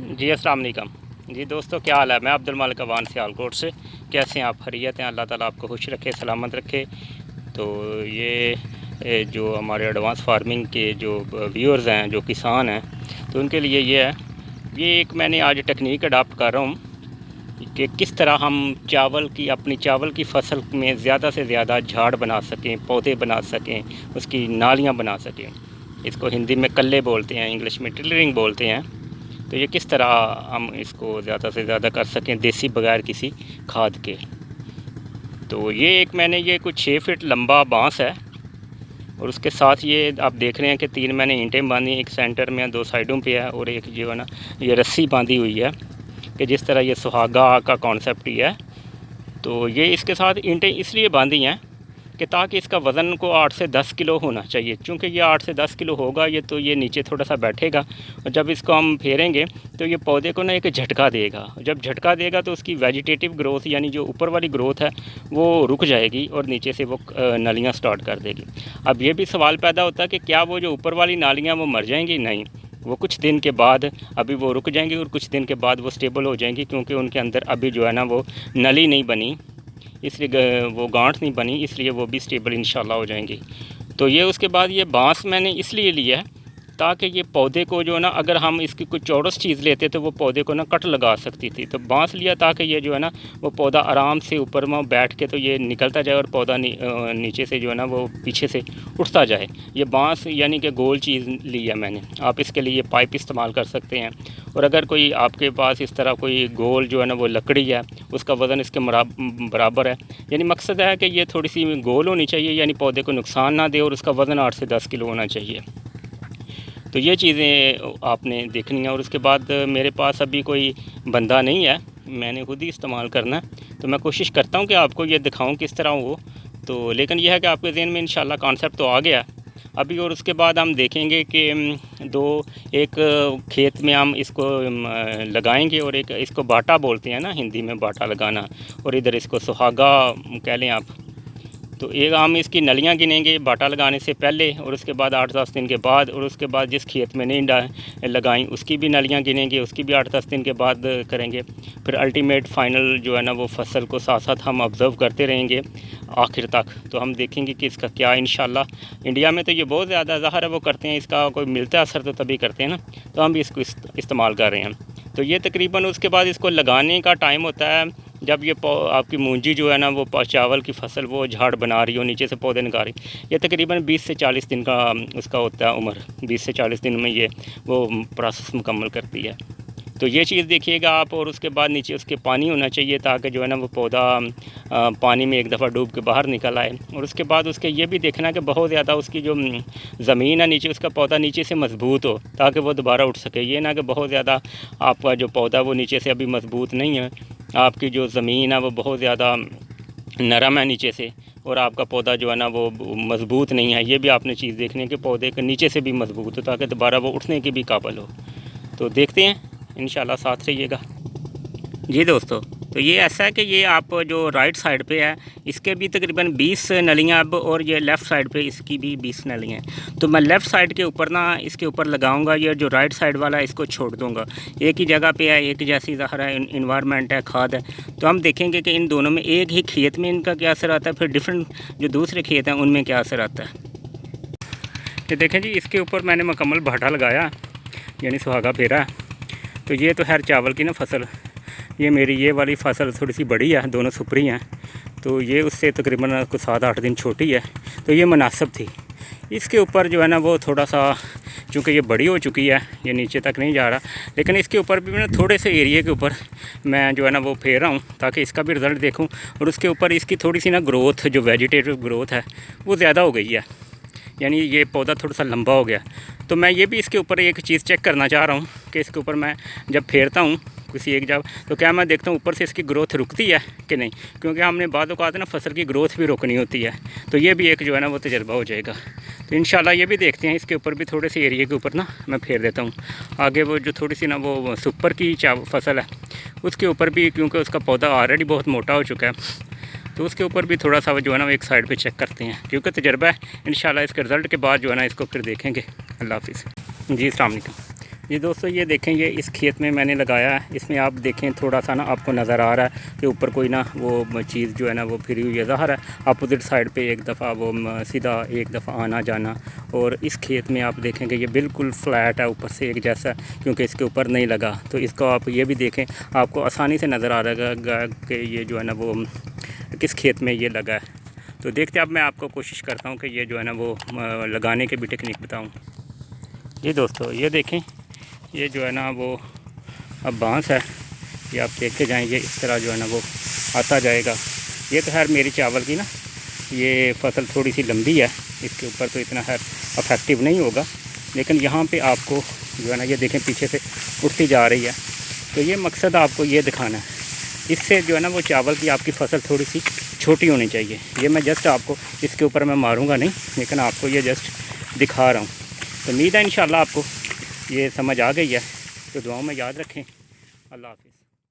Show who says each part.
Speaker 1: जी अस्सलाम वालेकुम। जी दोस्तों, क्या हाल है? मैं अब्दुल मालिक अवान सियालकोट से। कैसे हैं आप? खैरियत हैं? अल्लाह ताला आपको खुश रखे, सलामत रखे। तो ये जो हमारे एडवांस फार्मिंग के जो व्यूअर्स हैं, जो किसान हैं, तो उनके लिए ये है, ये एक मैंने आज टेक्निक अडाप्ट कर रहा हूँ कि किस तरह हम अपनी चावल की फसल में ज़्यादा से ज़्यादा झाड़ बना सकें, पौधे बना सकें, उसकी नालियाँ बना सकें। इसको हिंदी में कल्ले बोलते हैं, इंग्लिश में टिलरिंग बोलते हैं। तो ये किस तरह हम इसको ज़्यादा से ज़्यादा कर सकें देसी, बगैर किसी खाद के। तो ये एक मैंने ये कुछ 6 फीट लंबा बांस है, और उसके साथ ये आप देख रहे हैं कि 3 मैंने ईंटें बांधी, एक सेंटर में, 2 साइडों पे है, और एक जो है ना ये रस्सी बांधी हुई है कि जिस तरह ये सुहागा का कॉन्सेप्ट ही है। तो ये इसके साथ ईंटें इसलिए बांधी हैं कि ताकि इसका वज़न को 8 से 10 किलो होना चाहिए। चूँकि ये 8 से 10 किलो होगा ये, तो ये नीचे थोड़ा सा बैठेगा, और जब इसको हम फेरेंगे तो ये पौधे को ना एक झटका देगा। जब झटका देगा तो उसकी वेजिटेटिव ग्रोथ, यानी जो ऊपर वाली ग्रोथ है, वो रुक जाएगी और नीचे से वो नलियाँ स्टार्ट कर देगी। अब ये भी सवाल पैदा होता है कि क्या वो जो ऊपर वाली नालियाँ वो मर जाएंगी? नहीं, वो कुछ दिन के बाद अभी वो रुक जाएंगी, और कुछ दिन के बाद वो स्टेबल हो जाएंगी, क्योंकि उनके अंदर अभी जो है ना वो नली नहीं बनी, इसलिए वो गांठ नहीं बनी, इसलिए वो भी स्टेबल इंशाल्लाह हो जाएंगी। तो ये उसके बाद ये बांस मैंने इसलिए लिया है ताकि ये पौधे को जो है ना, अगर हम इसकी कुछ चौरस चीज़ लेते तो वो पौधे को ना कट लगा सकती थी। तो बांस लिया ताकि ये जो है ना वो पौधा आराम से ऊपर में बैठ के तो ये निकलता जाए, और पौधा नीचे से जो है ना वो पीछे से उठता जाए। ये बांस यानी कि गोल चीज़ ली है मैंने। आप इसके लिए पाइप इस्तेमाल कर सकते हैं, और अगर कोई आपके पास इस तरह कोई गोल जो है ना वो लकड़ी है, उसका वज़न इसके बराबर है, यानी मकसद है कि ये थोड़ी सी गोल होनी चाहिए, यानी पौधे को नुकसान ना दे, और उसका वज़न 8 से 10 किलो होना चाहिए। तो ये चीज़ें आपने देखनी है। और उसके बाद मेरे पास अभी कोई बंदा नहीं है, मैंने खुद ही इस्तेमाल करना है। तो मैं कोशिश करता हूँ कि आपको ये दिखाऊँ किस तरह हो। तो लेकिन यह है कि आपके ज़हन में इंशाल्लाह कॉन्सेप्ट तो आ गया अभी। और उसके बाद हम देखेंगे कि एक खेत में हम इसको लगाएंगे, और एक इसको बाटा बोलते हैं ना, हिंदी में बाटा लगाना, और इधर इसको सुहागा कह लें आप। तो एक हम इसकी नलियां गिनेंगे बाटा लगाने से पहले, और उसके बाद 8-10 दिन के बाद, और उसके बाद जिस खेत में नहीं लगाई उसकी भी नलियां गिनेंगे, उसकी भी 8-10 दिन के बाद करेंगे। फिर अल्टीमेट फाइनल जो है ना वो फसल को साथ साथ हम ऑब्ज़र्व करते रहेंगे आखिर तक। तो हम देखेंगे कि इसका क्या, इंशाल्लाह इंडिया में तो ये बहुत ज़्यादा ज़ाहिर है वो करते हैं, इसका कोई मिलता है असर तो तभी करते हैं ना। तो हम भी इसको इस्तेमाल कर रहे हैं। तो ये तकरीबन उसके बाद इसको लगाने का टाइम होता है जब ये आपकी मूंजी जो है ना वो चावल की फसल वो झाड़ बना रही हो, नीचे से पौधे निकाल रही। ये तकरीबन 20 से 40 दिन का उसका होता है उम्र। 20 से 40 दिन में ये वो प्रोसेस मुकम्मल करती है। तो ये चीज़ देखिएगा आप। और उसके बाद नीचे उसके पानी होना चाहिए, ताकि जो है ना वो पौधा पानी में एक दफ़ा डूब के बाहर निकल आए। और उसके बाद उसके ये भी देखना कि बहुत ज़्यादा उसकी जो ज़मीन है नीचे, उसका पौधा नीचे से मज़बूत हो, ताकि वो दोबारा उठ सके। ये ना कि बहुत ज़्यादा आपका जो पौधा वो नीचे से अभी मज़बूत नहीं है, आपकी जो ज़मीन है वो बहुत ज़्यादा नरम है नीचे से, और आपका पौधा जो है ना वो मज़बूत नहीं है। ये भी आपने चीज़ देखनी है कि पौधे के नीचे से भी मज़बूत हो, ताकि दोबारा वो उठने के भी काबिल हो। तो देखते हैं, इंशाल्लाह साथ रहिएगा। जी दोस्तों, तो ये ऐसा है कि ये आप जो राइट साइड पे है इसके भी तकरीबन 20 नलियाँ अब, और ये लेफ़्ट साइड पे इसकी भी 20 नलियाँ हैं। तो मैं लेफ़्ट साइड के ऊपर ना इसके ऊपर लगाऊंगा, ये जो राइट साइड वाला है इसको छोड़ दूंगा। एक ही जगह पे है, एक जैसी ज़ाहिर है इन्वायरमेंट है, खाद है। तो हम देखेंगे कि इन दोनों में एक ही खेत में इनका क्या असर आता है, फिर डिफरेंट जो दूसरे खेत हैं उनमें क्या असर आता है। तो देखें जी, इसके ऊपर मैंने मुकम्मल भाटा लगाया, यानी सुहागा फेरा। तो ये तो खैर चावल की ना फसल, ये मेरी ये वाली फसल थोड़ी सी बड़ी है, दोनों सुपरी हैं। तो ये उससे तकरीबन कुछ 7-8 दिन छोटी है, तो ये मुनासिब थी। इसके ऊपर जो है ना वो थोड़ा सा, चूँकि ये बड़ी हो चुकी है, ये नीचे तक नहीं जा रहा, लेकिन इसके ऊपर भी मैं थोड़े से एरिए के ऊपर मैं जो है ना वो फेर रहा हूँ, ताकि इसका भी रिज़ल्ट देखूँ। और उसके ऊपर इसकी थोड़ी सी ना ग्रोथ, जो वेजिटेटिव ग्रोथ है वो ज़्यादा हो गई है, यानी ये पौधा थोड़ा सा लंबा हो गया। तो मैं ये भी इसके ऊपर एक चीज़ चेक करना चाह रहा हूँ कि इसके ऊपर मैं जब फेरता हूँ किसी एक जगह, तो क्या मैं देखता हूँ ऊपर से इसकी ग्रोथ रुकती है कि नहीं, क्योंकि हमने बाद औक़ात ना फसल की ग्रोथ भी रोकनी होती है। तो ये भी एक जो है ना वो तजर्बा हो जाएगा। तो इंशाल्लाह ये भी देखते हैं। इसके ऊपर भी थोड़े से एरिए के ऊपर ना मैं फेर देता हूँ। आगे वो जो थोड़ी सी ना वो सुपर की फसल है उसके ऊपर भी, क्योंकि उसका पौधा ऑलरेडी बहुत मोटा हो चुका है, तो उसके ऊपर भी थोड़ा सा जो है ना एक साइड पे चेक करते हैं, क्योंकि तजर्बा है। इंशाल्लाह इसके रिज़ल्ट के बाद जो है ना इसको फिर देखेंगे। अल्लाह हाफिज़। जी अस्सलाम वालेकुम। ये दोस्तों ये देखें, ये इस खेत में मैंने लगाया है। इसमें आप देखें थोड़ा सा ना आपको नज़र आ रहा है कि ऊपर कोई ना वो चीज़ जो है ना वो फिरी हुई है। ज़ाहिर है अपोजिट साइड पे एक दफ़ा वो सीधा एक दफ़ा आना जाना। और इस खेत में आप देखेंगे ये बिल्कुल फ्लैट है ऊपर से एक जैसा, क्योंकि इसके ऊपर नहीं लगा। तो इसको आप ये भी देखें, आपको आसानी से नज़र आ रहेगा कि ये जो है ना वो किस खेत में ये लगा है। तो देखते अब मैं आपको कोशिश करता हूँ कि ये जो है ना वो लगाने की भी टेक्निक बताऊँ। ये दोस्तों ये देखें, ये जो है ना वो अब बांस है, ये आप देखते जाएंगे इस तरह जो है ना वो आता जाएगा। ये तो खैर मेरी चावल की ना ये फसल थोड़ी सी लंबी है, इसके ऊपर तो इतना खैर अफेक्टिव नहीं होगा, लेकिन यहाँ पे आपको जो है ना ये देखें पीछे से उठती जा रही है। तो ये मकसद आपको ये दिखाना है, इससे जो है ना वो चावल की आपकी फसल थोड़ी सी छोटी होनी चाहिए। ये मैं जस्ट आपको इसके ऊपर मैं मारूँगा नहीं, लेकिन आपको ये जस्ट दिखा रहा हूँ। तो उम्मीद है इंशाल्लाह आपको ये समझ आ गई है। तो दुआओं में याद रखें। अल्लाह हाफ़िज़।